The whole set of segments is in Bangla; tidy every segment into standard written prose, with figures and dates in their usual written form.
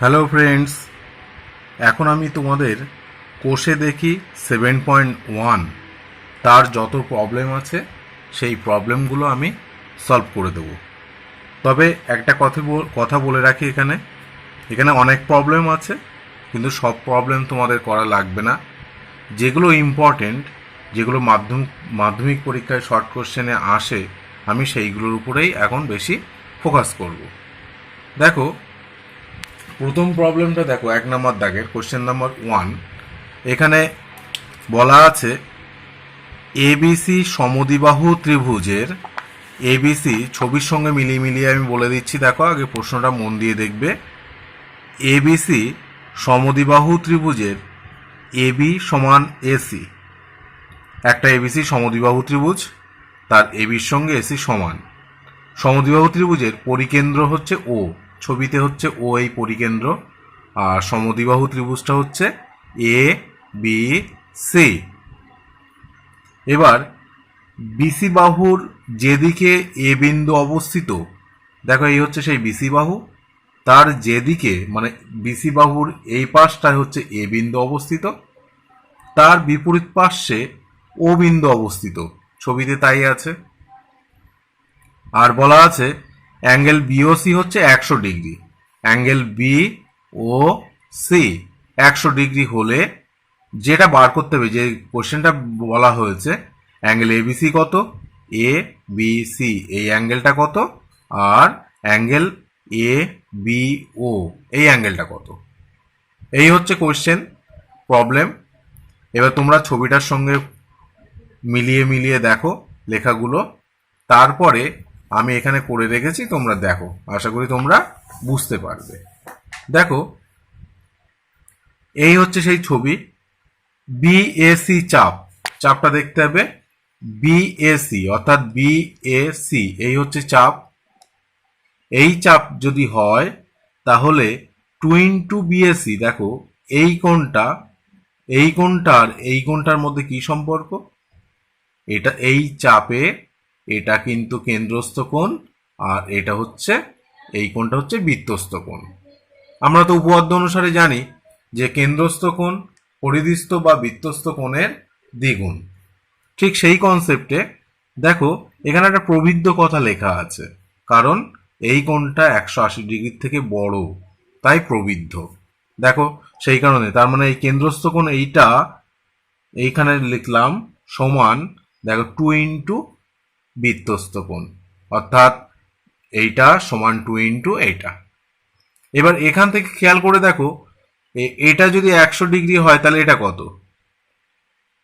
হ্যালো ফ্রেন্ডস, এখন আমি তোমাদের কোষে দেখি 7.1 তার যত প্রবলেম আছে সেই প্রবলেমগুলো আমি সলভ করে দেব। তবে একটা কথা বলে রাখি, এখানে অনেক প্রবলেম আছে, কিন্তু সব প্রবলেম তোমাদের করা লাগবে না। যেগুলো ইম্পর্টেন্ট, যেগুলো মাধ্যমিক পরীক্ষায় শর্ট কোশ্চেনে আসে, আমি সেইগুলোর উপরেই এখন বেশি ফোকাস করব। দেখো, প্রথম প্রবলেমটা দেখো, 1 নম্বর দাগের কোশ্চেন নাম্বার 1। এখানে বলা আছে এবিসি সমদ্বিবাহু ত্রিভুজের, এবিসি ছবির সঙ্গে মিলিয়ে আমি বলে দিচ্ছি। দেখো, আগে প্রশ্নটা মন দিয়ে দেখবে। এবিসি সমদ্বিবাহু ত্রিভুজের এবি সমান এসি, একটা এবিসি সমদ্বিবাহু ত্রিভুজ, তার এবির সঙ্গে এসি সমান। সমদ্বিবাহু ত্রিভুজের পরিকেন্দ্র হচ্ছে ও, ছবিতে হচ্ছে ও এই পরিকেন্দ্র, আর সমদ্বিবাহু ত্রিভুজটা হচ্ছে এ বি সি। এবার বিসি বাহুর যেদিকে এ বিন্দু অবস্থিত, দেখো এই হচ্ছে সেই বিসি বাহু, তার যেদিকে মানে বিসি বাহুর এই পাশটায় হচ্ছে এ বিন্দু অবস্থিত, তার বিপরীত পার্শ্বে ও বিন্দু অবস্থিত, ছবিতে তাই আছে। আর বলা আছে অ্যাঙ্গেল বিওসি হচ্ছে 100 ডিগ্রি। অ্যাঙ্গেল বি ও সি 100 ডিগ্রি হলে যেটা বার করতে হবে, যে কোশ্চেনটা বলা হয়েছে, অ্যাঙ্গেল এবিসি কত, এ বি সি এই অ্যাঙ্গেলটা কত, আর অ্যাঙ্গেল এ বি ও এই অ্যাঙ্গেলটা কত, এই হচ্ছে কোশ্চেন প্রবলেম। এবার তোমরা ছবিটার সঙ্গে মিলিয়ে দেখো লেখাগুলো, তারপরে আমি এখানে করে রেখেছি, তোমরা দেখো, আশা করি তোমরা বুঝতে পারবে। দেখো, এই হচ্ছে সেই ছবি। বিএসি চাপটা দেখতে হবে, বিএসি অর্থাৎ বিএসি এই হচ্ছে চাপ। এই চাপ যদি হয় তাহলে 2 ইন্টু বিএসি, দেখো এই কোণটার মধ্যে কি সম্পর্ক, এটা এই চাপে এটা কিন্তু কেন্দ্রস্থ কোণ, আর এটা হচ্ছে এই কোণটা হচ্ছে বৃত্তস্থ কোণ। আমরা তো উপপাদ্য অনুসারে জানি যে কেন্দ্রস্থ কোণ পরিধিস্থ বা বৃত্তস্থ কোণের দ্বিগুণ। ঠিক সেই কনসেপ্টে দেখো এখানে একটা প্রবৃদ্ধ কথা লেখা আছে, কারণ এই কোণটা 180 ডিগ্রির থেকে বড়, তাই প্রবৃদ্ধ। দেখো সেই কারণে, তার মানে এই কেন্দ্রস্থ কোণ এইখানে লিখলাম সমান, দেখো 2 ইন্টু বৃত্তস্থ কোণ, অর্থাৎ এইটা সমান 2 ইন্টু এইটা। এবার এখান থেকে খেয়াল করে দেখো, এটা যদি 100 ডিগ্রি হয় তাহলে এটা কত,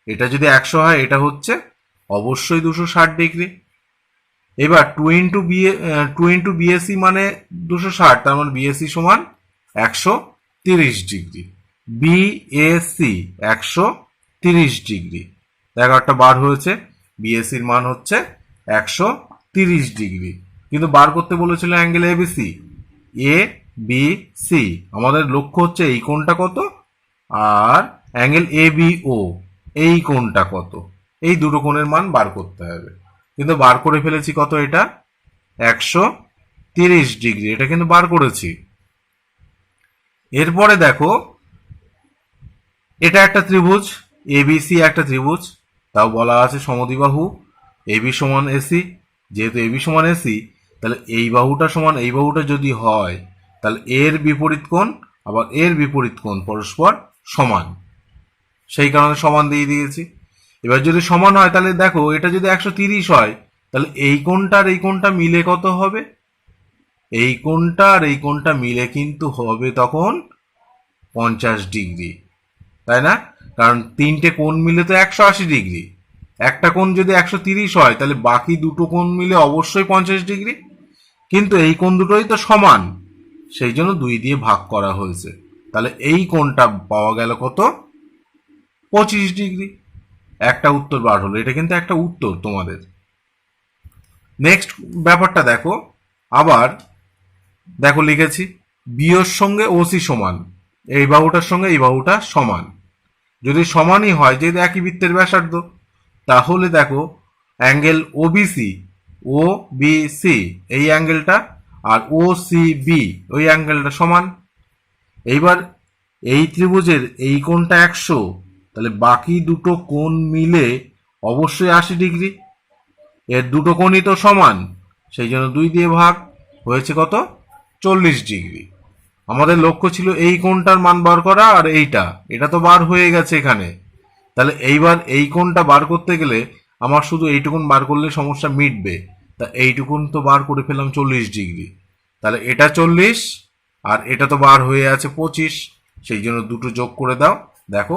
এটা যদি 100 হয় এটা হচ্ছে অবশ্যই 260 ডিগ্রি। এবার 2 ইন্টু বিএসি মানে 260, তার মানে বিএসি সমান 130 ডিগ্রি, বিএসি 130 ডিগ্রি। দেখো একটা বার হয়েছে, বিএসির মান হচ্ছে 130 ডিগ্রি, কিন্তু বার করতে বলেছিল অ্যাঙ্গেল এবিসি, এ বি সি। আমাদের লক্ষ্য হচ্ছে এই কোণটা কত, আর অ্যাঙ্গেল এ বি ও এই কোণটা কত, এই দুটো কোণের মান বার করতে হবে। কিন্তু বার করে ফেলেছি কত, এটা 130 ডিগ্রি, এটা কিন্তু বার করেছি। এরপরে দেখো, এটা একটা ত্রিভুজ, এবিসি একটা ত্রিভুজ, তাও বলা আছে সমদ্বিবাহু, এবি সমান এসি। যেহেতু এবি সমান এসি, তাহলে এই বাহুটা সমান এই বাহুটা যদি হয়, তাহলে এর বিপরীত কোণ আবার এর বিপরীত কোণ পরস্পর সমান, সেই কারণে সমান দিয়ে দিয়েছি। এবার যদি সমান হয় তাহলে দেখো, এটা যদি 130 হয় তাহলে এই কোণটা আর এই কোণটা মিলে কত হবে, এই কোণটা আর এই কোণটা মিলে কিন্তু হবে তখন 50 ডিগ্রি, তাই না? কারণ তিনটে কোণ মিলে তো 180 ডিগ্রি, একটা কোণ যদি 130 হয় তাহলে বাকি দুটো কোণ মিলে অবশ্যই 50 ডিগ্রি, কিন্তু এই কোণ দুটোই তো সমান, সেই জন্য 2 দিয়ে ভাগ করা হয়েছে। তাহলে এই কোণটা পাওয়া গেল কত, 25 ডিগ্রি। একটা উত্তর বার হলো, এটা কিন্তু একটা উত্তর তোমাদের। নেক্সট ব্যাপারটা দেখো, আবার দেখো লিখেছি বিওর সঙ্গে ওসি সমান, এই বাহুটার সঙ্গে এই বাহুটা সমান। যদি সমানই হয়, যেহেতু একই বৃত্তের ব্যাসার্ধ, তাহলে দেখো অ্যাঙ্গেল ওবিসি, ও বি সি এই অ্যাঙ্গেলটা আর ও সি বি ওই অ্যাঙ্গেলটা সমান। এইবার এই ত্রিভুজের এই কোণটা 100, তাহলে বাকি দুটো কোণ মিলে অবশ্যই 80 ডিগ্রি। এর দুটো কোণই তো সমান, সেই জন্য 2 দিয়ে ভাগ, হয়েছে কত? 40 ডিগ্রি। আমাদের লক্ষ্য ছিল এই কোণটার মান বার করা, আর এটা তো বার হয়ে গেছে এখানে। তাহলে এইবার এই কোণটা বার করতে গেলে আমার শুধু এইটুকুন বার করলে সমস্যা মিটবে। তা এইটুকুন তো বার করে ফেলাম 40 ডিগ্রি, তাহলে এটা 40 আর এটা তো বার হয়ে আছে 25, সেই জন্য দুটো যোগ করে দাও, দেখো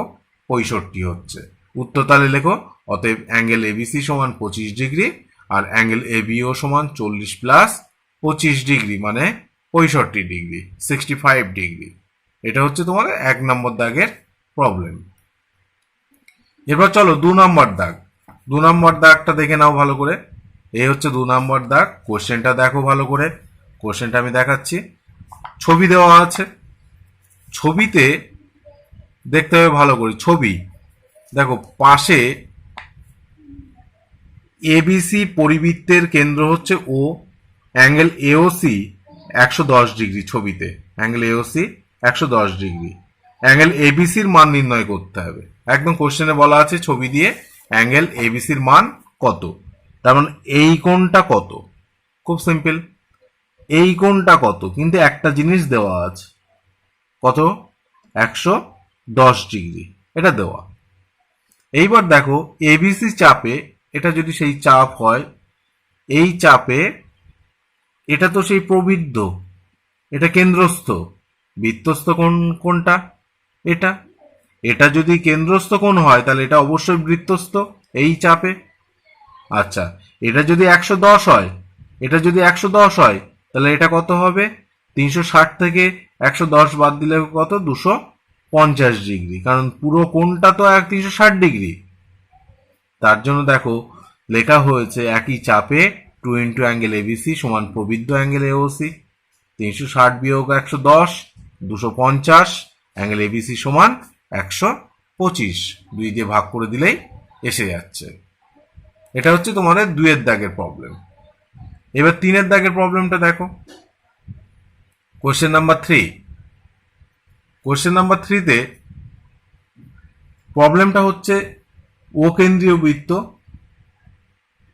65 হচ্ছে উত্তর। তাহলে লেখো, অতএব অ্যাঙ্গেল এবিসি সমান 25 ডিগ্রি আর অ্যাঙ্গেল এবিও সমান 40 প্লাস 25 ডিগ্রি মানে 65 ডিগ্রি, 65 ডিগ্রি। এটা হচ্ছে তোমার 1 নম্বর দাগের প্রবলেম। এবার চলো 2 নম্বর দাগ। 2 নম্বর দাগটা দেখে নাও ভালো করে। এই হচ্ছে 2 নম্বর দাগ। কোশ্চেনটা দেখো ভালো করে। কোশ্চেনটা আমি দেখাচ্ছি। ছবি দেওয়া আছে, ছবিতে দেখতে হবে ভালো করে। ছবি দেখো, পাশে এবিসি পরিবৃত্তের কেন্দ্র হচ্ছে ও, অ্যাঙ্গেল এওসি 110 ডিগ্রি। ছবিতে অ্যাঙ্গেল এওসি 110 ডিগ্রি। অ্যাঙ্গেল এবিসির মান নির্ণয় করতে হবে। একদম কোশ্চেনে বলা আছে ছবি দিয়ে অ্যাঙ্গেল এবিসির মান কত। তার মানে এই কোণটা কত? খুব সিম্পল, এই কোণটা কত, কিন্তু একটা জিনিস দেওয়া আছে, কত? 110 ডিগ্রি, এটা দেওয়া। এইবার দেখো এবিসি চাপে, এটা যদি সেই চাপ হয়, এই চাপে এটা তো সেই প্রবৃদ্ধ, এটা কেন্দ্রস্থ, বৃত্তস্থ কোণ কোনটা? এটা। এটা যদি কেন্দ্রস্থ কোণ হয় তাহলে এটা অবশ্যই বৃত্তস্থ এই চাপে। আচ্ছা, এটা যদি 110 হয়, এটা যদি 110 হয় তাহলে এটা কত হবে? 360 থেকে 110 বাদ দিলে কত? 250 ডিগ্রি, কারণ পুরো কোণটা তো 360 ডিগ্রি। তার জন্য দেখো লেখা হয়েছে একই চাপে 2 ইন্টু অ্যাঙ্গেল এবিসি সমান প্রবৃদ্ধ অ্যাঙ্গেল এওসি। 360 বিয়োগ 110, 250, অ্যাঙ্গেল এবিসি সমান 125। 2 দিয়ে ভাগ করে দিলেই এসে যাচ্ছে। এটা হচ্ছে তোমাদের 2 দাগের প্রবলেম। এবার 3 দাগের প্রবলেমটা দেখো। Question number 3। কোশ্চেন নাম্বার 3-তে প্রবলেমটা হচ্ছে ও কেন্দ্রীয় বৃত্ত,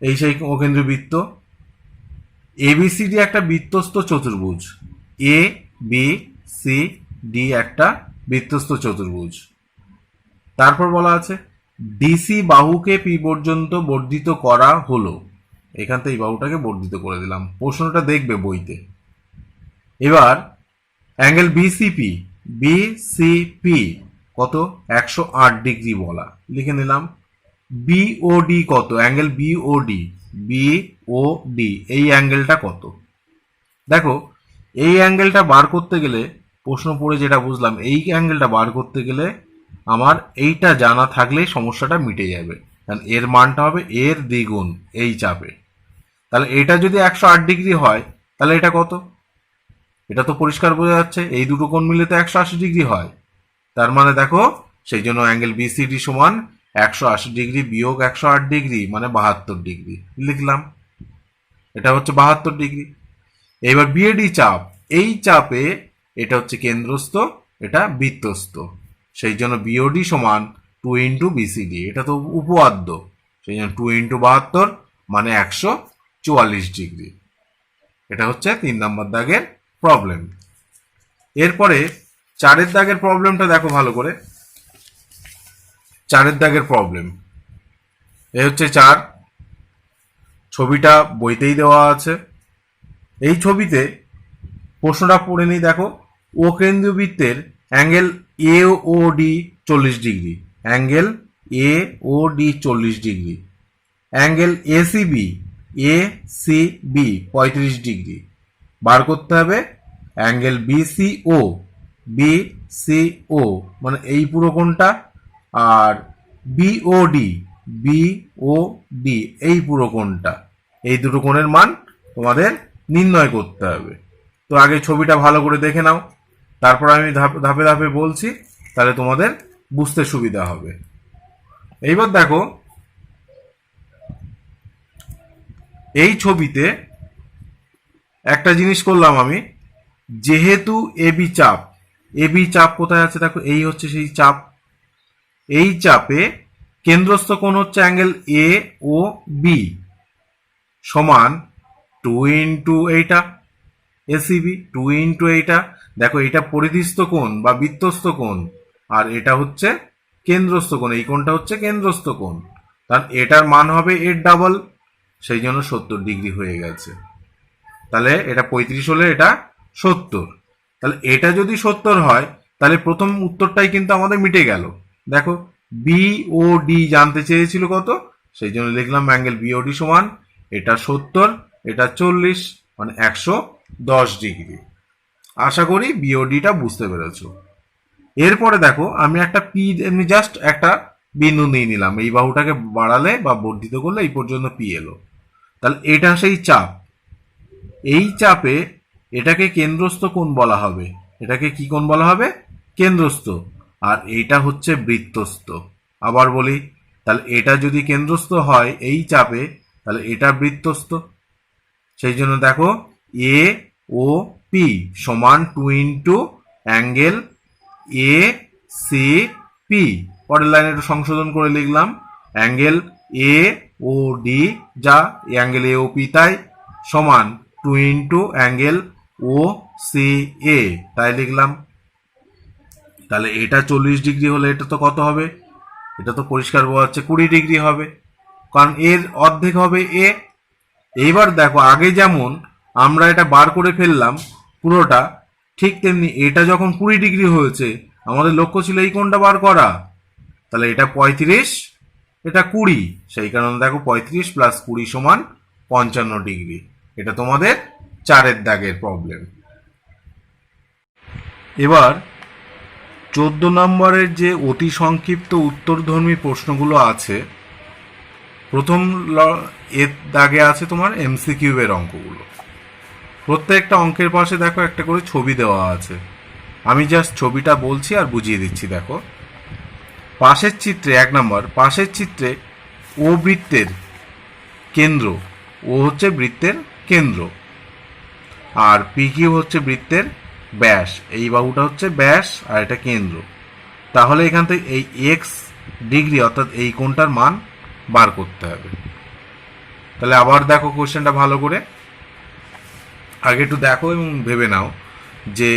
এই সেই ও কেন্দ্রীয় বৃত্ত। এবিসিডি একটা বৃত্তস্থ চতুর্ভুজ, এ বি সি ডি একটা বৃত্তস্থ চতুর্ভুজ। তারপর বলা আছে ডিসি বাহুকে পি পর্যন্ত বর্ধিত করা হলো। এখান থেকে এই বাহুটাকে বর্ধিত করে দিলাম, প্রশ্নটা দেখবে বইতে। এবার অ্যাঙ্গেল বিসিপি, বিসিপি কত? 108 ডিগ্রি বলা, লিখে নিলাম। বিওডি কত? অ্যাঙ্গেল বিওডি, বিওডি এই অ্যাঙ্গেলটা কত? দেখো এই অ্যাঙ্গেলটা বার করতে গেলে, প্রশ্ন পড়ে যেটা বুঝলাম, এই অ্যাঙ্গেলটা বার করতে গেলে আমার এইটা জানা থাকলেই সমস্যাটা মিটে যাবে, কারণ এর মানটা হবে এর দ্বিগুণ এই চাপে। তাহলে এটা যদি 108 ডিগ্রি হয় তাহলে এটা কত? এটা তো পরিষ্কার বোঝা যাচ্ছে, এই দুটো কোণ মিলে তো 180 ডিগ্রি হয়। তার মানে দেখো, সেই জন্য অ্যাঙ্গেল বিসিডি সমান 180 ডিগ্রি বিয়োগ 108 ডিগ্রি মানে 72 ডিগ্রি লিখলাম। এটা হচ্ছে 72 ডিগ্রি। এবার বিএডি চাপ, এই চাপে এটা হচ্ছে কেন্দ্রস্থ, এটা বৃত্তস্থ, সেই জন্য বিওডি সমান 2 ইন্টু বিসিডি, এটা তো উপপাদ্য, সেই জন্য 2 ইন্টু 72 মানে 144 ডিগ্রি। এটা হচ্ছে 3 নম্বর দাগের প্রবলেম। এরপরে 4 দাগের প্রবলেমটা দেখো ভালো করে। 4 দাগের প্রবলেম এই হচ্ছে 4। ছবিটা বইতেই দেওয়া আছে। এই ছবিতে প্রশ্নটা পড়ে নিই, দেখো ও কেন্দ্রীয় বৃত্তের angle A O D 40 degree, angle A O D 40 degree, angle ACB, A C B 35 degree. বার করতে হবে অ্যাঙ্গেল বিসিও, বিসিও মানে এই পুরো কোণটা, আর বিওডি, বিওডি এই পুরো কোণটা। এই দুটো কোণের মান তোমাদের নির্ণয় করতে হবে। তো আগে ছবিটা ভালো করে দেখে নাও, তারপর আমি ধাপে ধাপে বলছি, তাহলে তোমাদের বুঝতে সুবিধা হবে। এইবার দেখো এই ছবিতে একটা জিনিস করলাম আমি, যেহেতু এবি চাপ, এ বি চাপ কোথায় আছে দেখো, এই হচ্ছে সেই চাপ। এই চাপে কেন্দ্রস্থ কোণ হচ্ছে অ্যাঙ্গেল এ ও বি সমান 2 ইন্টু এইটা এসিবি, 2 ইন্টু এইটা। দেখো এটা পরিধিস্থ কোণ বা বৃত্তস্থ কোণ, আর এটা হচ্ছে কেন্দ্রস্থ কোণ, এই কোণটা হচ্ছে কেন্দ্রস্থ কোণ। কারণ এটার মান হবে এর ডাবল, সেই জন্য 70 ডিগ্রি হয়ে গেছে। তাহলে এটা 35 হলে এটা 70। তাহলে এটা যদি 70 হয় তাহলে প্রথম উত্তরটাই কিন্তু আমাদের মিটে গেল। দেখো বি ও ডি জানতে চেয়েছিল কত, সেই জন্য লিখলাম অ্যাঙ্গেল বিওডি সমান এটা 70, এটা 40, মানে 110 ডিগ্রি। আশা করি বিওডিটা বুঝতে পেরেছো। এরপরে দেখো আমি একটা পি, এমনি জাস্ট একটা বিন্দু নিয়ে নিলাম, এই বাহুটাকে বাড়ালে বা বর্ধিত করলে এই পর্যন্ত পি এলো। তাহলে এটা সেই চাপ, এই চাপে এটাকে কেন্দ্রস্থ কোণ বলা হবে। এটাকে কি কোণ বলা হবে? কেন্দ্রস্থ। আর এইটা হচ্ছে বৃত্তস্থ। আবার বলি, তাহলে এটা যদি কেন্দ্রস্থ হয় এই চাপে, তাহলে এটা বৃত্তস্থ। সেই জন্য দেখো এ ও পি সমান 2 into angle A C P. পরের লাইনে একটু সংশোধন করে লিখলাম অ্যাঙ্গেল এ ও ডি, যা অ্যাঙ্গেল এ ও পি তাই, সমান 2 into angle O C A, তাই লিখলাম। তাহলে এটা 40 ডিগ্রি হলে এটা তো কত হবে? এটা তো পরিষ্কার বোঝা যাচ্ছে 20 ডিগ্রি হবে, কারণ এর অর্ধেক হবে এ। এইবার দেখো আগে যেমন আমরা এটা বার করে ফেললাম পুরোটা, ঠিক তেমনি এটা যখন 20 ডিগ্রি হয়েছে আমাদের লক্ষ্য ছিল এই কোণটা বার করা। তাহলে এটা 35, এটা 20, সেই কারণে দেখো 35 প্লাস 20 সমান 55 ডিগ্রি। এটা তোমাদের 4-এর দাগের প্রবলেম। এবার 14 নম্বরের যে অতি সংক্ষিপ্ত উত্তরধর্মী প্রশ্নগুলো আছে, প্রথম এর দাগে আছে তোমার এমসিকিউ এর অঙ্কগুলো। প্রত্যেকটা অঙ্কের পাশে দেখো একটা করে ছবি দেওয়া আছে, আমি জাস্ট ছবিটা বলছি আর বুঝিয়ে দিচ্ছি। দেখো পাশের চিত্রে 1 নম্বর, পাশের চিত্রে ও বৃত্তের কেন্দ্র, ও হচ্ছে বৃত্তের কেন্দ্র, আর পি কিউ হচ্ছে বৃত্তের ব্যাস। এই বাহুটা হচ্ছে ব্যাস আর এটা কেন্দ্র। তাহলে এখান থেকে এই এক্স ডিগ্রি অর্থাৎ এই কোণটার মান বার করতে হবে। তাহলে আবার দেখো কোশ্চেনটা ভালো করে, আগে একটু দেখো এবং ভেবে নাও যে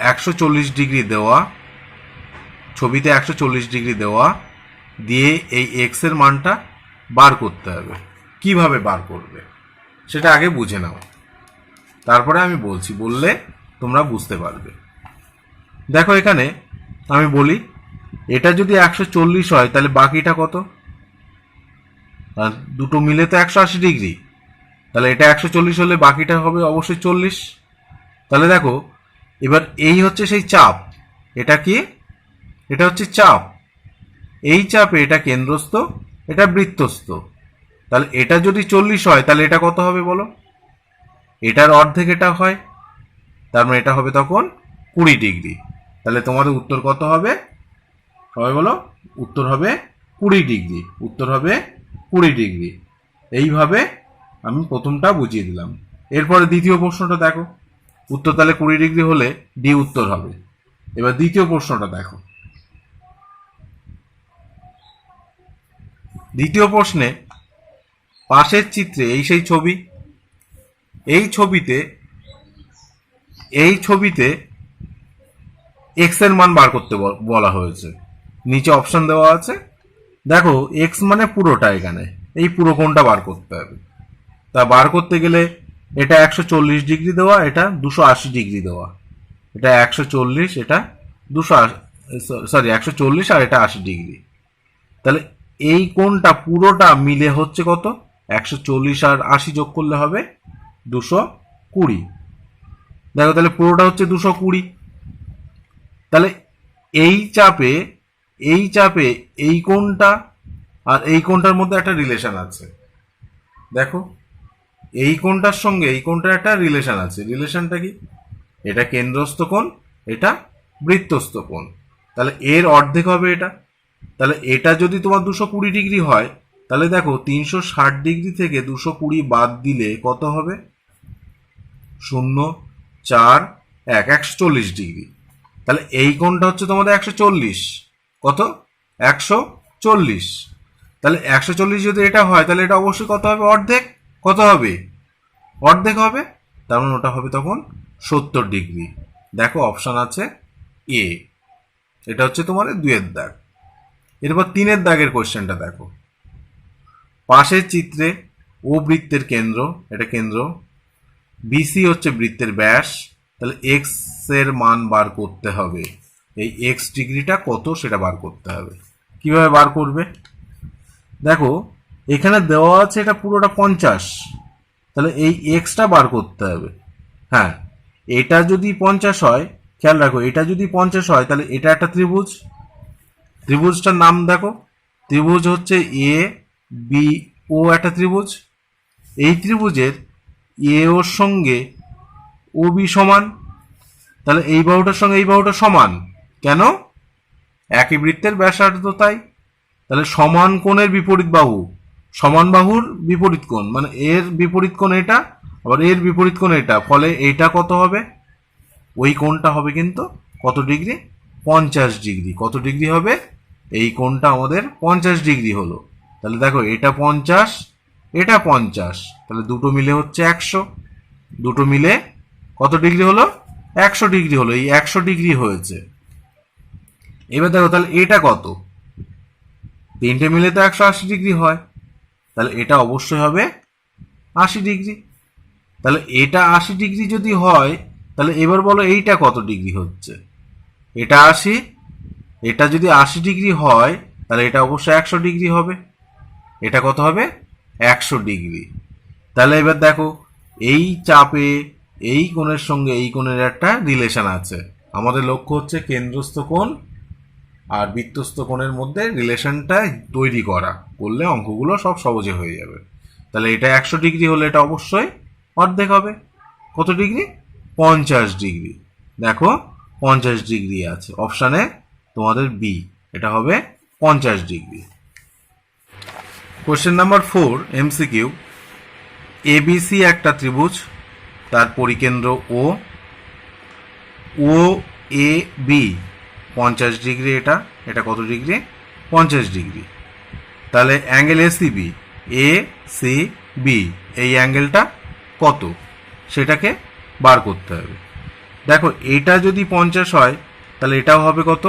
140 ডিগ্রি দেওয়া, ছবিতে 140 ডিগ্রি দেওয়া দিয়ে এই এক্স এর মানটা বার করতে হবে। কিভাবে বার করবে সেটা আগে বুঝে নাও, তারপরে আমি বলছি, বললে তোমরা বুঝতে পারবে। দেখো এখানে আমি বলি, এটা যদি 140 হয় তাহলে বাকিটা কত? দুটো মিলে তো 180 ডিগ্রি, তাহলে এটা 140 হলে বাকিটা হবে অবশ্যই 40। তাহলে দেখো এবার এই হচ্ছে সেই চাপ, এটা কি? এটা হচ্ছে চাপ। এই চাপে এটা কেন্দ্রস্থ, এটা বৃত্তস্থ। তাহলে এটা যদি 40 হয় তাহলে এটা কত হবে বলো? এটার অর্ধেক এটা হয়, তার মানে এটা হবে তখন 20 ডিগ্রি। তাহলে তোমাদের উত্তর কত হবে সবাই বলো? উত্তর হবে 20 ডিগ্রি। উত্তর হবে 20 ডিগ্রি। এইভাবে আমি প্রথমটা বুঝিয়ে দিলাম। এরপরে দ্বিতীয় প্রশ্নটা দেখো, উত্তর তাহলে 20 ডিগ্রি হলে ডি উত্তর হবে। এবার দ্বিতীয় প্রশ্নটা দেখো। দ্বিতীয় প্রশ্নে পাশের চিত্রে এই সেই ছবি, এই ছবিতে এক্স এর মান বার করতে বলা হয়েছে। নিচে অপশন দেওয়া আছে, দেখো এক্স মানে পুরোটা, এখানে এই পুরো কোণটা বার করতে হবে। তা বার করতে গেলে এটা 140 ডিগ্রি দেওয়া, এটা 280 ডিগ্রি দেওয়া, এটা 140, এটা 140 আর এটা 80 ডিগ্রি। তাহলে এই কোণটা পুরোটা মিলে হচ্ছে কত? 140 আর 80 যোগ করলে হবে 220। দেখো তাহলে পুরোটা হচ্ছে 220। তাহলে এই চাপে এই কোণটা আর এই কোণটার মধ্যে একটা রিলেশন আছে। দেখো এই কোণটার সঙ্গে এই কোণটার একটা রিলেশন আছে। রিলেশনটা কি? এটা কেন্দ্রস্থ কোণ, এটা বৃত্তস্থ কোণ। তাহলে এর অর্ধেক হবে এটা। তাহলে এটা যদি তোমার 220 ডিগ্রি হয়, তাহলে দেখো 360 ডিগ্রি থেকে 220 বাদ দিলে কত হবে? 0, 4, 1, 140 ডিগ্রি। তাহলে এই কোণটা হচ্ছে তোমাদের 140, কত 140। তাহলে 140 যদি এটা হয় তাহলে এটা অবশ্যই কত হবে, অর্ধেক। কত হবে, অর্ধেক হবে, তার মানে ওটা হবে তখন 70 ডিগ্রি। দেখো অপশন আছে এ, এটা হচ্ছে তোমার 2-এর দাগ। এরপর 3-এর দাগের কোশ্চেনটা দেখো। পাশের চিত্রে ও বৃত্তের কেন্দ্র, এটা কেন্দ্র, বিসি হচ্ছে বৃত্তের ব্যাস, তাহলে এক্স এর মান বার করতে হবে। এই এক্স ডিগ্রিটা কত সেটা বার করতে হবে। কিভাবে বার করবে, দেখো এখানে দেওয়া আছে এটা পুরোটা 50, তাহলে এই এক্সটা বার করতে হবে। হ্যাঁ, এটা যদি 50 হয়, খেয়াল রাখো এটা যদি 50 হয় তাহলে এটা একটা ত্রিভুজ, ত্রিভুজটার নাম দেখো, ত্রিভুজ হচ্ছে এ বি ও একটা ত্রিভুজ। এই ত্রিভুজের এ ওর সঙ্গে ও বি সমান, তাহলে এই বাহুটার সঙ্গে এই বাহুটা সমান, কেন, একই বৃত্তের ব্যাসার্ধ তাই। তাহলে সমান কোণের বিপরীত বাহু, সমান বাহুর বিপরীত কোণ, মানে এর বিপরীত কোণ এটা, আবার এর বিপরীত কোণ এটা, ফলে এইটা কত হবে, ওই কোণটা হবে কিন্তু কত ডিগ্রি, 50 ডিগ্রি। কত ডিগ্রি হবে, এই কোণটা আমাদের 50 ডিগ্রি হলো। তাহলে দেখো এটা 50, এটা 50, তাহলে দুটো মিলে হচ্ছে 100, দুটো মিলে কত ডিগ্রি হলো, 100 ডিগ্রি হলো। এই 100 ডিগ্রি হয়েছে। এবার দেখো তাহলে এটা কত, তিনটে মিলে তো 180 ডিগ্রি হয়, তাহলে এটা অবশ্যই হবে 80 ডিগ্রি। তাহলে এটা 80 ডিগ্রি যদি হয়, তাহলে এবার বলো এইটা কত ডিগ্রি হচ্ছে, এটা 80, এটা যদি 80 ডিগ্রি হয় তাহলে এটা অবশ্যই 100 ডিগ্রি হবে, এটা কত হবে 100 ডিগ্রি। তাহলে এবার দেখো এই চাপে এই কোণের সঙ্গে এই কোণের একটা রিলেশন আছে। আমাদের লক্ষ্য হচ্ছে কেন্দ্রস্থ কোণ আর বৃত্তস্থ কোণের মধ্যে রিলেশনটা তৈরি করা, করলে অঙ্কগুলো সব সহজে হয়ে যাবে। তাহলে এটা 100 ডিগ্রি হলে এটা অবশ্যই অর্ধেক হবে, কত ডিগ্রি, 50 ডিগ্রি। দেখো 50 ডিগ্রি আছে অপশানে তোমাদের বি, এটা হবে 50 degree. Question number 4 MCQ, ABC একটা ত্রিভুজ, তার পরিকেন্দ্র ও, ও এ বি 50 ডিগ্রি, এটা এটা কত ডিগ্রি, 50 ডিগ্রি। তাহলে angle ACB, A C B, এই অ্যাঙ্গেলটা কত সেটাকে বার করতে হবে। দেখো এটা যদি 50 হয় তাহলে এটাও হবে কত,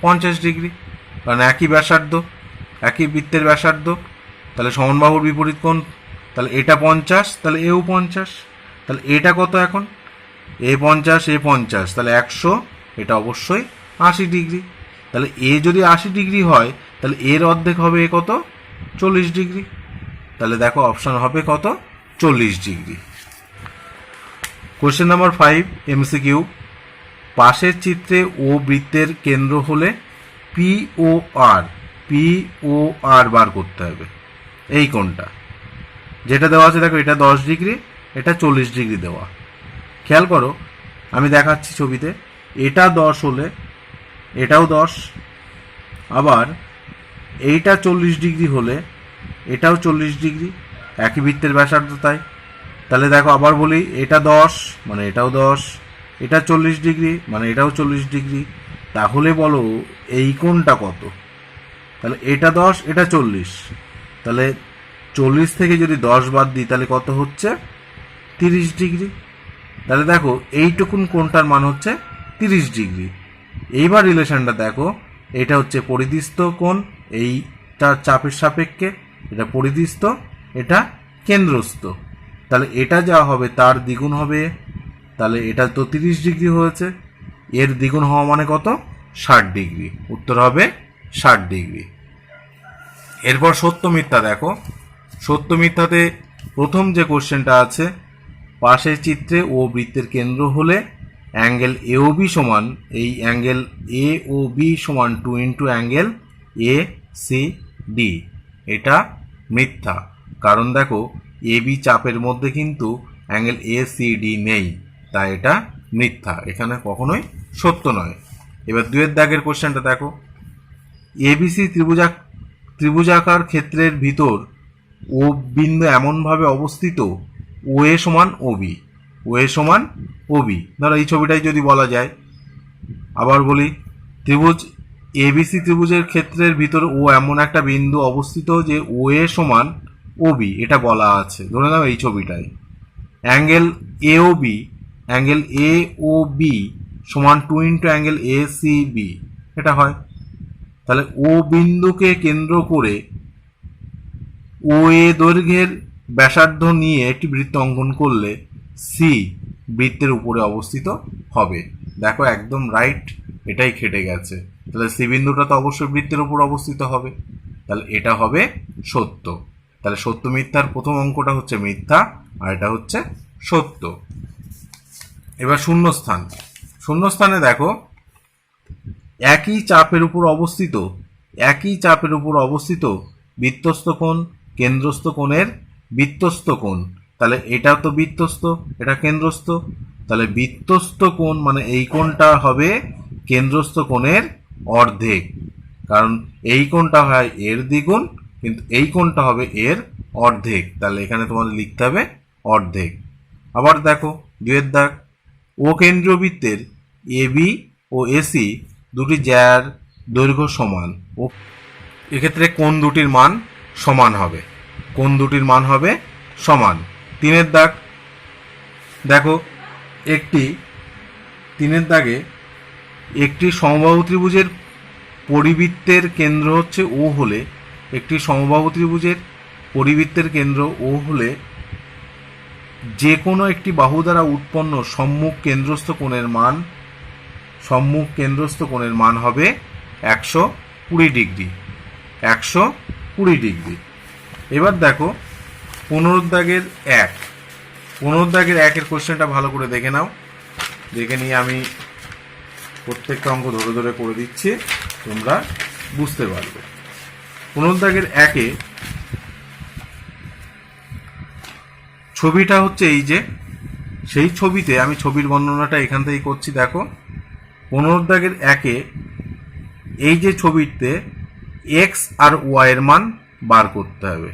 50 ডিগ্রি, কারণ একই ব্যাসার্ধ, একই বৃত্তের ব্যাসার্ধ, তাহলে সমানবাহুর বিপরীত কোণ, তাহলে এটা 50, তাহলে এও 50, তাহলে এটা কত এখন, এ 50 এ 50, তাহলে 100, এটা অবশ্যই 80 ডিগ্রি। তাহলে এ যদি 80 ডিগ্রি হয় তাহলে এর অর্ধেক হবে এ কত, 40 ডিগ্রি। তাহলে দেখো অপশন হবে কত, 40 ডিগ্রি। কোশ্চেন নাম্বার 5 এমসিকিউ, পাশের চিত্রে ও বৃত্তের কেন্দ্র হলে পি ও আর বার করতে হবে। এই কোণটা যেটা দেওয়া আছে দেখো এটা 10 ডিগ্রি, এটা 40 ডিগ্রি দেওয়া। খেয়াল করো আমি দেখাচ্ছি ছবিতে, এটা 10 হলে এটাও 10, আবার এইটা 40 ডিগ্রি হলে এটাও 40 ডিগ্রি, একই বৃত্তের ব্যাসার্ধ তাই। তাহলে দেখো আবার বলি, এটা 10 মানে এটাও 10, এটা 40 ডিগ্রি মানে এটাও 40 ডিগ্রি। তাহলে বলো এই কোণটা কত, তাহলে এটা 10 এটা 40, তাহলে 40 থেকে যদি 10 বাদ দিই তাহলে কত হচ্ছে, 30 ডিগ্রি। তাহলে দেখো এইটুকুন কোণটার মান হচ্ছে 30 ডিগ্রি। এইবার রিলেশনটা দেখো, এটা হচ্ছে পরিধিস্থ কোণ, এইটা চাপের সাপেক্ষে, এটা পরিধিস্থ, এটা কেন্দ্রস্থ, তাহলে এটা যা হবে তার দ্বিগুণ হবে, তাহলে এটা তো 30 ডিগ্রি হয়েছে, এর দ্বিগুণ হওয়া মানে কত, 60 ডিগ্রি। উত্তর হবে 60 ডিগ্রি। এরপর সত্য মিথ্যা দেখো। সত্য মিথ্যাতে প্রথম যে কোশ্চেনটা আছে, পাশের চিত্রে ও বৃত্তের কেন্দ্র হলে অ্যাঙ্গেল এ ও বি সমান, এই অ্যাঙ্গেল এ ও বি সমান 2 into angle A C D, এটা মিথ্যা। কারণ দেখো এ বি চাপের মধ্যে কিন্তু অ্যাঙ্গেল এ সি ডি নেই, তাই এটা মিথ্যা, এখানে কখনোই সত্য নয়। এবার 2-এর দাগের কোশ্চেনটা দেখো, এবিসি ত্রিভুজাকার ক্ষেত্রের ভিতর ও বিন্দু এমনভাবে অবস্থিত ও এ সমান ও বি, ও এ সমান ও বি। ধরো এই ছবিটাই যদি বলা যায়, আবার বলি, ত্রিভুজ এবিসি ত্রিভুজের ক্ষেত্রের ভিতরে ও এমন একটা বিন্দু অবস্থিত যে ও এ সমান ও বি, এটা বলা আছে। ধরে নাও এই ছবিটায় angle A O B, angle A O B সমান 2 into angle A C B, এটা হয়। তাহলে ও বিন্দুকে কেন্দ্র করে ও এ দৈর্ঘ্যের ব্যাসার্ধ নিয়ে একটি বৃত্ত অঙ্কন করলে সি বৃত্তের উপরে অবস্থিত হবে। দেখো একদম রাইট, এটাই খেটে গেছে। তাহলে সি বিন্দুটা তো অবশ্যই বৃত্তের উপর অবস্থিত হবে, তাহলে এটা হবে সত্য। তাহলে সত্য মিথ্যার প্রথম অঙ্কটা হচ্ছে মিথ্যা, আর এটা হচ্ছে সত্য। এবার শূন্যস্থান। শূন্যস্থানে দেখো একই চাপের উপর অবস্থিত বৃত্তস্থ কোণ কেন্দ্রস্থ কোণের বৃত্তস্থ কোণ। তাহলে এটা তো বৃত্তস্থ, এটা কেন্দ্রস্থ। তাহলে বৃত্তস্থ কোণ মানে এই কোণটা হবে কেন্দ্রস্থ কোণের অর্ধেক, কারণ এই কোণটা হয় এর দ্বিগুণ, কিন্তু এই কোণটা হবে এর অর্ধেক। তাহলে এখানে তোমাদের লিখতে হবে অর্ধেক। আবার দেখো 2 দাগ, ও কেন্দ্রীয় বৃত্তের এবি ও এসি দুটি জ্যার দৈর্ঘ্য সমান, ও এক্ষেত্রে কোণ দুটির মান সমান হবে, সমান। 3 দাগ, দেখো 3 দাগে একটি সমবাহু ত্রিভুজের পরিবৃত্তের কেন্দ্র হচ্ছে ও হলে, যে কোনো একটি বাহু দ্বারা উৎপন্ন সম্মুখ কেন্দ্রস্থ কোণের মান হবে 120 ডিগ্রি। এবার দেখো 15 দাগের 1 এর কোশ্চেনটা ভালো করে দেখে নাও। দেখে নিয়ে আমি প্রত্যেকটা অঙ্ক ধরে ধরে করে দিচ্ছি, তোমরা বুঝতে পারবে। 15 দাগের 1-এ ছবিটা হচ্ছে এই যে, সেই ছবিতে আমি ছবির বর্ণনাটা এখান থেকেই করছি। দেখো 15 দাগের 1-এ এই যে ছবিতে এক্স আর ওয়াই এর মান বার করতে হবে,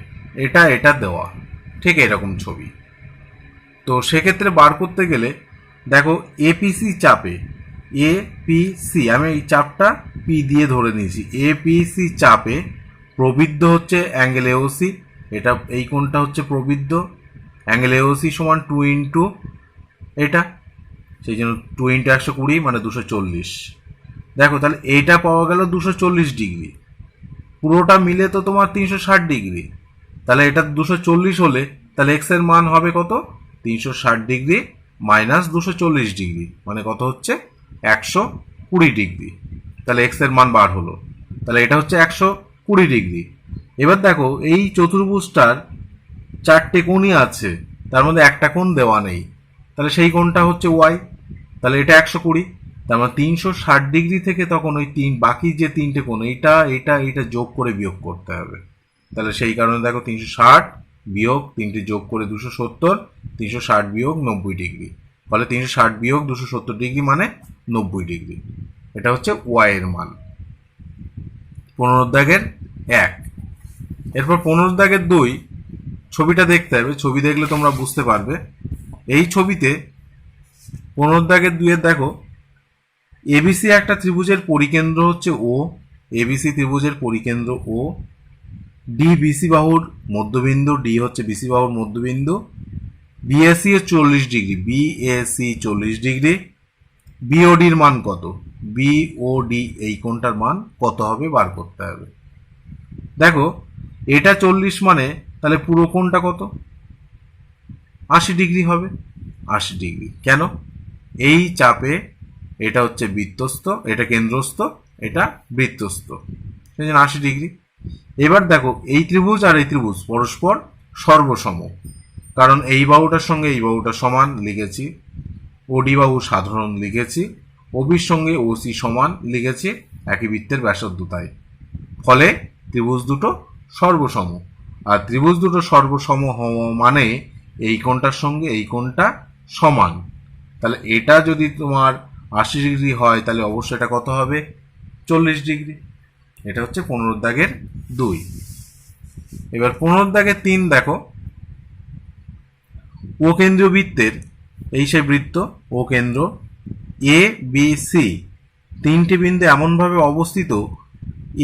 এটা দেওয়া, ঠিক এরকম ছবি। তো সেক্ষেত্রে বার করতে গেলে দেখো এপিসি চাপে, আমি এই চাপটা পি দিয়ে ধরে নিয়েছি, এপিসি চাপে প্রবৃদ্ধ হচ্ছে অ্যাঙ্গেল এওসি, এটা এই কোণটা হচ্ছে প্রবৃদ্ধ। অ্যাঙ্গেল এওসি সমান 2 ইন্টু এটা, সেই জন্য 2 ইন্টু 120 মানে 240। দেখো তাহলে এইটা পাওয়া গেল 240 ডিগ্রি, পুরোটা মিলে তো তোমার 360 ডিগ্রি। তাহলে এটা 240 হলে তাহলে এক্স এর মান হবে কত? 360 ডিগ্রি মাইনাস 240 ডিগ্রি, মানে কত হচ্ছে 120 ডিগ্রি। তাহলে এক্স এর মান বার হলো, তাহলে এটা হচ্ছে 120 ডিগ্রি। এবার দেখো এই চতুর্ভুজটার 4টে কোণই আছে, তার মধ্যে একটা কোণ দেওয়া নেই, তাহলে সেই কোণটা হচ্ছে ওয়াই। তাহলে এটা 120, তার মানে 360 ডিগ্রি থেকে তখন ওই বাকি যে 3টে কোণ এটা যোগ করে বিয়োগ করতে হবে। তাহলে সেই কারণে দেখো 360 বিয়োগ 3টে যোগ করে 270, 360 বিয়োগ 90 ডিগ্রি, ফলে 360 বিয়োগ 270 ডিগ্রি মানে 90 ডিগ্রি। এটা হচ্ছে ওয়াই এর মান। 15 দাগের 1। এরপর 15 দাগের 2 ছবিটা দেখতে হবে, ছবি দেখলে তোমরা বুঝতে পারবে। এই ছবিতে 15 দাগের 2 দেখো এবিসি একটা ত্রিভুজের পরিকেন্দ্র হচ্ছে ও, এবিসি ত্রিভুজের পরিকেন্দ্র ও, ডি বিসি বাহুর মধ্যবিন্দু, ডি হচ্ছে বিসি বাহুর মধ্যবিন্দু, বিএসি 40 ডিগ্রি, বিএসি 40 ডিগ্রি, বিওডির মান কত? বিওডি এই কোণটার মান কত হবে বার করতে হবে। দেখো এটা 40 মানে তাহলে পুরো কোণটা কত? 80 ডিগ্রি হবে। 80 ডিগ্রি কেন? এই চাপে এটা হচ্ছে বৃত্তস্থ, এটা কেন্দ্রস্থ, এটা বৃত্তস্থ, সেই জন্য 80 ডিগ্রি। এবার দেখো এই ত্রিভুজ আর এই ত্রিভুজ পরস্পর সর্বসম, কারণ এই বাহুটার সঙ্গে এই বাহুটা সমান লিখেছি, ওডি বাহু সাধারণ লিখেছি, ওবির সঙ্গে ওসি সমান লিখেছি, একই বৃত্তের ব্যাসার্ধ তাই, ফলে ত্রিভুজ দুটো সর্বসম। আর ত্রিভুজ দুটো সর্বসম হওয়া মানে এই কোণটার সঙ্গে এই কোণটা সমান। তাহলে এটা যদি তোমার 80 ডিগ্রি হয় তাহলে অবশ্যই এটা কত হবে? 40 ডিগ্রি। এটা হচ্ছে 15 দাগের 2। এবার 15 দাগের 3 দেখো ও কেন্দ্রীয় বৃত্তের, এই সেই বৃত্ত ও কেন্দ্র এ বি সি তিনটি বিন্দু এমনভাবে অবস্থিত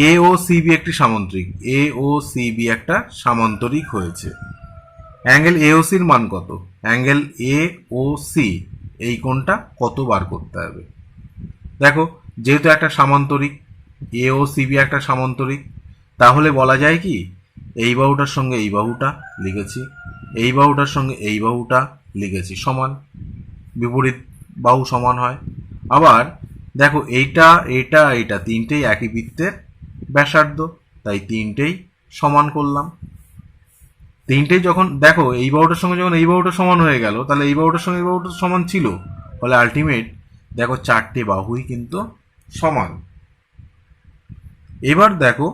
এ ও সিবি একটি সামান্তরিক, এ ও সিবি একটা সামান্তরিক হয়েছে। অ্যাঙ্গেল এ ও সির মান কত? অ্যাঙ্গেল এ ও সি এই কোণটা কত বার করতে হবে? দেখো, যেহেতু একটা সামান্তরিক, এ ও সিবি একটা সামান্তরিক, তাহলে বলা যায় কি এই বাহুটার সঙ্গে এই বাহুটা লিখেছি, এই বাহুটার সঙ্গে এই বাহুটা লিখেছি, সমান, বিপরীত বাহু সমান হয়। আবার দেখো এইটা এটা এটা তিনটেই একই বৃত্তের ব্যাসার্ধ, তাই তিনটেই সমান করলাম। তিনটেই যখন দেখো এই বাহুটার সঙ্গে যখন এই বাহুটা সমান হয়ে গেল, তাহলে এই বাহুটার সঙ্গে এই বাহুটা সমান ছিল, ফলে আলটিমেট দেখো চারটে বাহুই কিন্তু সমান। এবার দেখো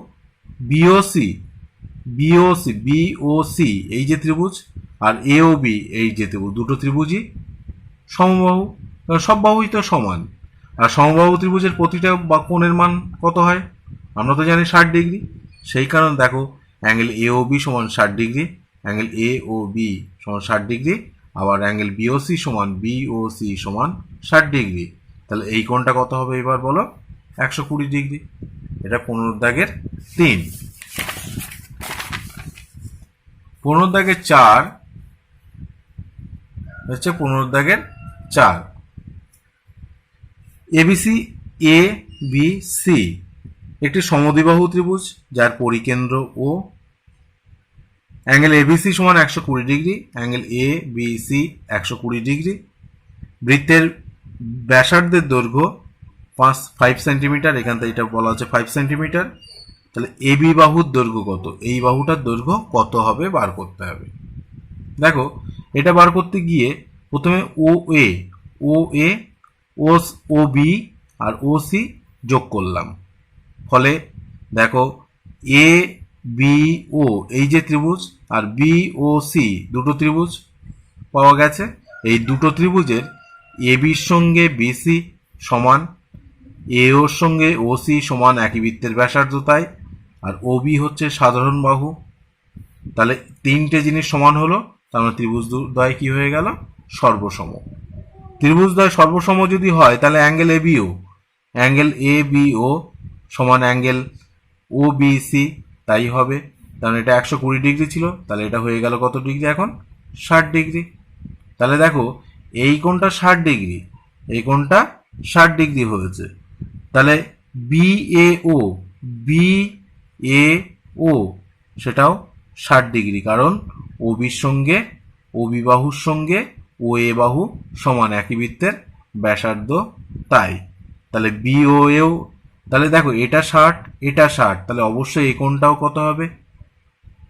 বিওসি, বিওসি বিওসি এই যে ত্রিভুজ, আর এ ও বি এই যে ত্রিভুজ, দুটো ত্রিভুজই সমবাহু, সব বাহুই তো সমান। আর সমবাহু ত্রিভুজের প্রতিটা বা কোণের মান কত হয়? আমরা তো জানি 60 ডিগ্রি। সেই কারণে দেখো অ্যাঙ্গেল এ ও বি সমান 60 degree, angle A O B সমান 60 ডিগ্রি, আবার অ্যাঙ্গেল বিওসি সমান বিওসি সমান 60 ডিগ্রি। তাহলে এই কোণটা কত হবে এবার বলো? 120 ডিগ্রি। এটা 15 দাগের 3। 15 দাগের 4 হচ্ছে 15 দাগের 4। এবিসি এ বি সি একটি সমদ্বিবাহু ত্রিভুজ যার পরিকেন্দ্র ও। অ্যাঙ্গেল এবিসি সমান 120 degree, angle A B C 120 degree. বৃত্তের ব্যাসার্ধের দৈর্ঘ্য 5 সেন্টিমিটার, এখান থেকে এটা বলা হচ্ছে 5 সেন্টিমিটার। তাহলে এ বি বাহুর দৈর্ঘ্য কত? এই বাহুটার দৈর্ঘ্য কত হবে বার করতে হবে। দেখো এটা বার করতে গিয়ে প্রথমে ও এ, ও এ, ও বি আর ও সি যোগ করলাম, ফলে দেখো এ বি ও এই যে ত্রিভুজ আর বি ও সি দুটো ত্রিভুজ পাওয়া গেছে। এই দুটো ত্রিভুজের এ বির সঙ্গে বিসি সমান, এ ওর সঙ্গে ও সি সমান একই বৃত্তের ব্যাসার্ধ তাই, আর ও বি হচ্ছে সাধারণ বাহু। তাহলে তিনটে জিনিস সমান হলো, তার মানে ত্রিভুজদ্বয় কি হয়ে গেল? সর্বসম। ত্রিভুজদ্বয় সর্বসম যদি হয় তাহলে angle A BO, angle A BO সমান অ্যাঙ্গেল ও বি সি তাই হবে। কারণ এটা 120 ডিগ্রি ছিল, তাহলে এটা হয়ে গেল কত ডিগ্রি এখন? 60 ডিগ্রি। তাহলে দেখো এই কোণটা 60 ডিগ্রি, এই কোণটা 60 ডিগ্রি হয়েছে। তাহলে B A O, B A ও সেটাও 60 ডিগ্রি, কারণ ও বির সঙ্গে ও বি বাহুর সঙ্গে ও এ বাহু সমান একই বৃত্তের ব্যাসার্ধ তাই। তাহলে বি ও এও, তাহলে দেখো এটা 60 এটা 60, তাহলে অবশ্যই এই কোণটাও কত হবে?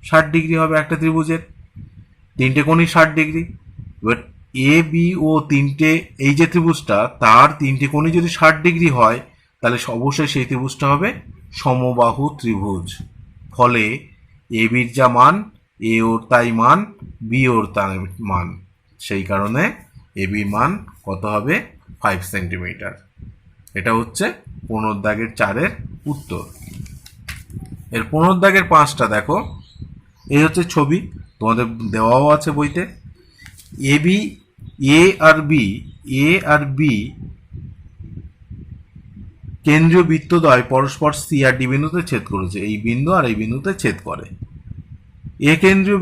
60 ডিগ্রি হবে একটা ত্রিভুজের। তিনটে কোণই 60 ডিগ্রি। এবার এ বি ও তিনটে এই যে ত্রিভুজটা তার তিনটে কোণই যদি 60 ডিগ্রি হয়, তাহলে অবশ্যই সেই ত্রিভুজটা হবে সমবাহু ত্রিভুজ। ফলে এ বির যা মান এ ওর তাই মান, বি ওর তাই মান, সেই কারণে এ বির মান কত হবে? 5 সেন্টিমিটার। এটা হচ্ছে 15 দাগের 4-এর উত্তর। এর 15 দাগের 5টা দেখো, এই হচ্ছে ছবি, তোমাদের দেওয়াও আছে বইতে। A B, A R B, A R B কেন্দ্রীয় বৃত্তদ্বয় পরস্পর সি আর ডি বিন্দুতে ছেদ করেছে। এই বিন্দু আর এই বিন্দুতে ছেদ করে। এ কেন্দ্রীয়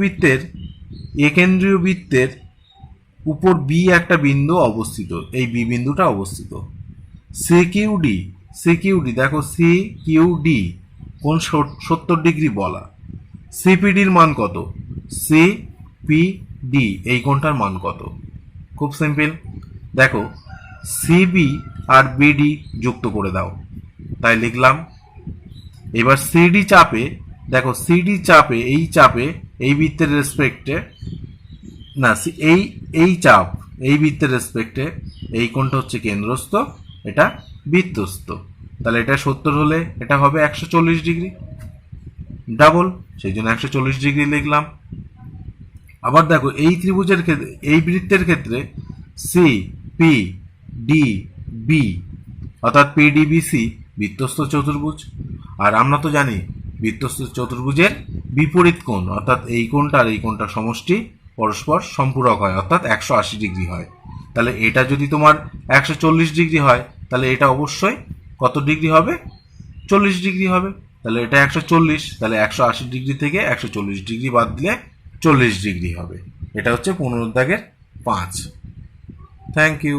বৃত্তের উপর বি একটা বিন্দু অবস্থিত, এই বি বিন্দুটা অবস্থিত। সি কিউ ডি দেখো, সি কিউ ডি কোন 70 ডিগ্রি বলা। সিপিডির মান কত? সিপিডি এই কোণটার মান কত? খুব সিম্পল, দেখো সিবি আর বিডি যুক্ত করে দাও, তাই লিখলাম। এবার সিডি চাপে, দেখো সিডি চাপে এই বৃত্তের রেসপেক্টে, না এই চাপ এই বৃত্তের রেসপেক্টে এই কোণটা হচ্ছে কেন্দ্রস্থ, এটা বৃত্তস্থ। তাহলে এটা 70 হলে এটা হবে 140 ডিগ্রি, ডাবল, সেই জন্য 140 ডিগ্রি লিখলাম। আবার দেখো এই ত্রিভুজের ক্ষেত্রে, এই বৃত্তের ক্ষেত্রে সি পি ডি বি অর্থাৎ পিডিবিসি বৃত্তস্থ চতুর্ভুজ। আর আমরা তো জানি বৃত্তস্থ চতুর্ভুজের বিপরীত কোণ অর্থাৎ এই কোণটা আর এই কোণটা সমষ্টি পরস্পর সম্পূরক হয়, অর্থাৎ 180 ডিগ্রি হয়। তাহলে এটা যদি তোমার 140 ডিগ্রি হয়, তাহলে এটা অবশ্যই কত ডিগ্রি হবে? 40 ডিগ্রি হবে। তাহলে এটা 140, তাহলে 180 ডিগ্রি থেকে 140 ডিগ্রি বাদ দিলে 40 ডিগ্রি হবে। এটা হচ্ছে পুনরুদ্ধারের 5। Thank you.